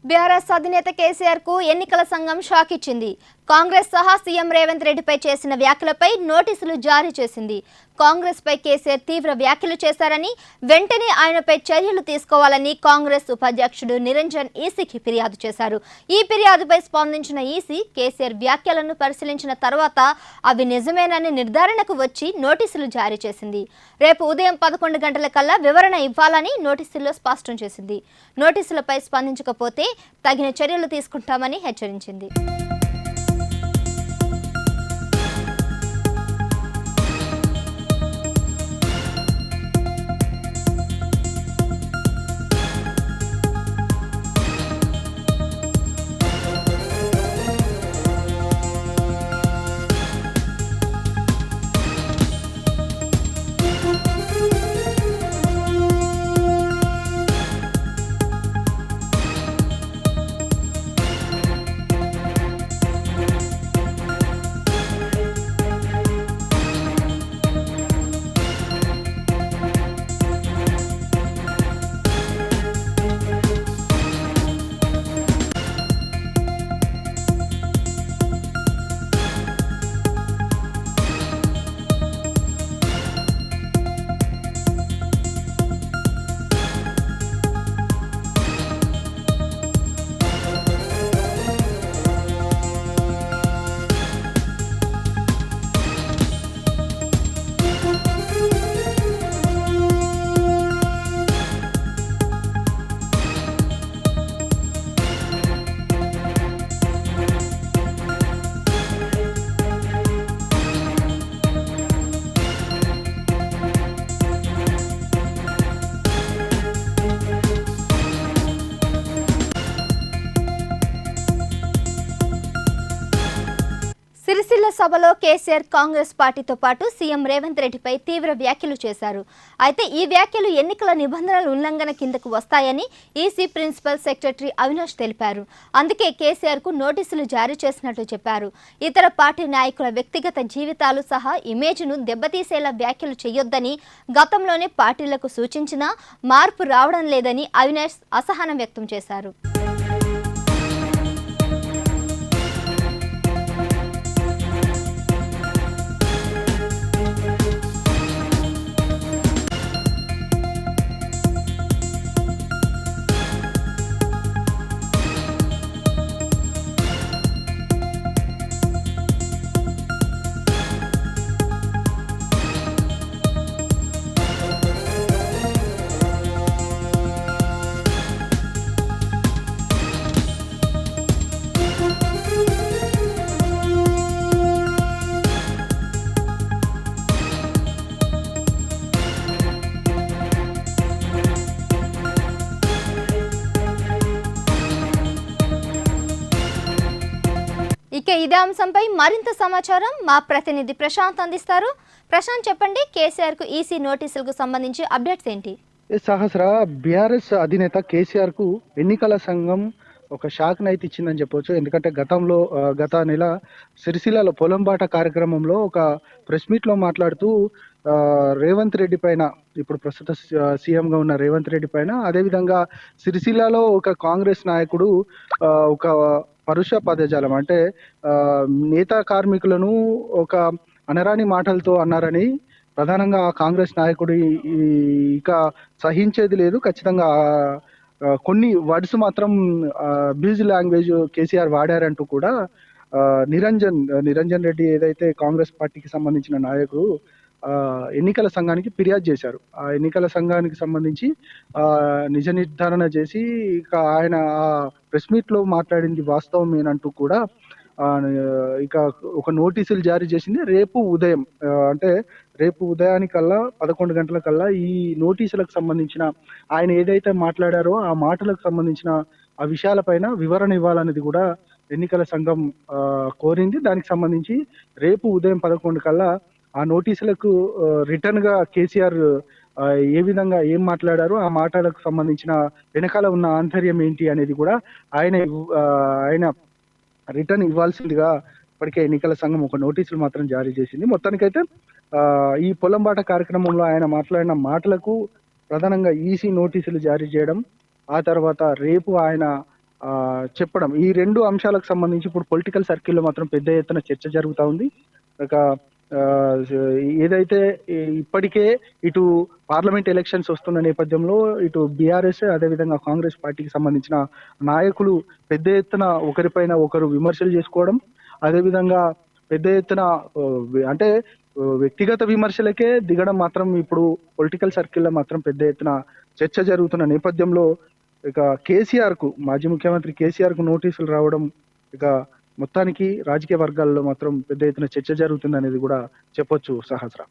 BRS అధినేత కేసీఆర్ కు ఎన్నికల సంఘం షాక్ ఇచ్చింది. కాంగ్రెస్ సహా సీఎం రేవంత్ రెడ్డిపై చేసిన వ్యాఖ్యలపై నోటీసులు జారీ చేసింది. కాంగ్రెస్ పై కేసీఆర్ తీవ్ర వ్యాఖ్యలు చేశారని, వెంటనే ఆయనపై చర్యలు తీసుకోవాలని కాంగ్రెస్ ఉపాధ్యక్షుడు నిరంజన్ ఈసీకి ఫిర్యాదు చేశారు. ఈ ఫిర్యాదుపై స్పందించిన ఈసీ కేసీఆర్ వ్యాఖ్యలను పరిశీలించిన తర్వాత అవి నిజమేనని నిర్ధారణకు వచ్చి నోటీసులు జారీ చేసింది. రేపు ఉదయం 11 గంటల కల్లా వివరణ ఇవ్వాలని నోటీసుల్లో స్పష్టం చేసింది. నోటీసులపై స్పందించకపోతే తగిన చర్యలు తీసుకుంటామని హెచ్చరించింది. సిరిసిల్ల సభలో కేసీఆర్ కాంగ్రెస్ పార్టీతో పాటు సీఎం రేవంత్ రెడ్డిపై తీవ్ర వ్యాఖ్యలు చేశారు. అయితే ఈ వ్యాఖ్యలు ఎన్నికల నిబంధనల ఉల్లంఘన కిందకు వస్తాయని ఈసీ ప్రిన్సిపల్ సెక్రటరీ అవినాష్ తెలిపారు. అందుకే కేసీఆర్ కు నోటీసులు జారీ చేసినట్టు చెప్పారు. ఇతర పార్టీ నాయకుల వ్యక్తిగత జీవితాలు సహా ఇమేజ్ను దెబ్బతీసేలా వ్యాఖ్యలు చేయొద్దని గతంలోనే పార్టీలకు సూచించినా మార్పు రావడం లేదని అవినాష్ అసహనం వ్యక్తం చేశారు. ఇక ఇదే అంశంపై మరింత సమాచారం మా ప్రతినిధి ప్రశాంత్ అందిస్తారు. ప్రశాంత్, చెప్పండి, కేసీఆర్ కు ఈసీ నోటీసులకు సంబంధించి అప్డేట్స్ ఏంటి? సహస్ర బీఆర్ఎస్ అధినేత కేసీఆర్ కు ఎన్నికల సంఘం ఒక షాక్ నైతే ఇచ్చిందని చెప్పవచ్చు. ఎందుకంటే గత నెల సిరిసిల్లలో పొలంబాట కార్యక్రమంలో ఒక ప్రెస్ మీట్ లో మాట్లాడుతూ రేవంత్ రెడ్డి పైన, ఇప్పుడు ప్రస్తుత సీఎంగా ఉన్న రేవంత్ రెడ్డి పైన, అదేవిధంగా సిరిసిల్లలో ఒక కాంగ్రెస్ నాయకుడు ఒక పరుష పదజాలం అంటే నేతా కార్మికులను ఒక అనరాని మాటలతో అన్నారని ప్రధానంగా కాంగ్రెస్ నాయకుడు ఇక సహించేది లేదు, ఖచ్చితంగా కొన్ని వర్డ్స్ మాత్రం అబ్యూజ్ లాంగ్వేజ్ కేసీఆర్ వాడారంటూ కూడా నిరంజన్ రెడ్డి ఏదైతే కాంగ్రెస్ పార్టీకి సంబంధించిన నాయకుడు ఎన్నికల సంఘానికి ఫిర్యాదు చేశారు. ఆ ఎన్నికల సంఘానికి సంబంధించి నిజ నిర్ధారణ చేసి ఇక ఆయన ఆ ప్రెస్ మీట్ లో మాట్లాడింది వాస్తవమేనంటూ కూడా ఇక ఒక నోటీసులు జారీ చేసింది. రేపు ఉదయానికల్లా 11 గంటలకల్లా ఈ నోటీసులకు సంబంధించిన ఆయన ఏదైతే మాట్లాడారో ఆ మాటలకు సంబంధించిన ఆ విషయాలపైన వివరణ ఇవ్వాలనేది కూడా ఎన్నికల సంఘం కోరింది. దానికి సంబంధించి రేపు ఉదయం 11 కల్లా ఆ నోటీసులకు రిటర్న్ గా కేసీఆర్ ఏ విధంగా ఏం మాట్లాడారో ఆ మాటలకు సంబంధించిన వెనకాల ఉన్న ఆంతర్యం ఏంటి అనేది కూడా ఆయన రిటర్న్ ఇవ్వాల్సిందిగా ఇప్పటికే ఎన్నికల సంఘం ఒక నోటీసులు మాత్రం జారీ చేసింది. మొత్తానికైతే ఈ పొలంబాట కార్యక్రమంలో ఆయన మాట్లాడిన మాటలకు ప్రధానంగా ఈసీ నోటీసులు జారీ చేయడం, ఆ తర్వాత రేపు ఆయన చెప్పడం, ఈ రెండు అంశాలకు సంబంధించి ఇప్పుడు పొలిటికల్ సర్కిల్లో మాత్రం పెద్ద ఎత్తున చర్చ జరుగుతూ ఉంది. ఒక ఆ, ఏదైతే ఇప్పటికే ఇటు పార్లమెంట్ ఎలక్షన్స్ వస్తున్న నేపథ్యంలో ఇటు బీఆర్ఎస్ అదేవిధంగా కాంగ్రెస్ పార్టీకి సంబంధించిన నాయకులు పెద్ద ఎత్తున ఒకరిపైన ఒకరు విమర్శలు చేసుకోవడం, అదేవిధంగా పెద్ద ఎత్తున అంటే వ్యక్తిగత విమర్శలకే దిగడం మాత్రం ఇప్పుడు పొలిటికల్ సర్కిల్లో మాత్రం పెద్ద ఎత్తున చర్చ జరుగుతున్న నేపథ్యంలో ఇక మాజీ ముఖ్యమంత్రి కేసీఆర్ కు నోటీసులు రావడం ఇక మొత్తానికి రాజకీయ వర్గాల్లో మాత్రం పెద్ద ఎత్తున చర్చ జరుగుతుంది అనేది కూడా చెప్పొచ్చు సహస్ర.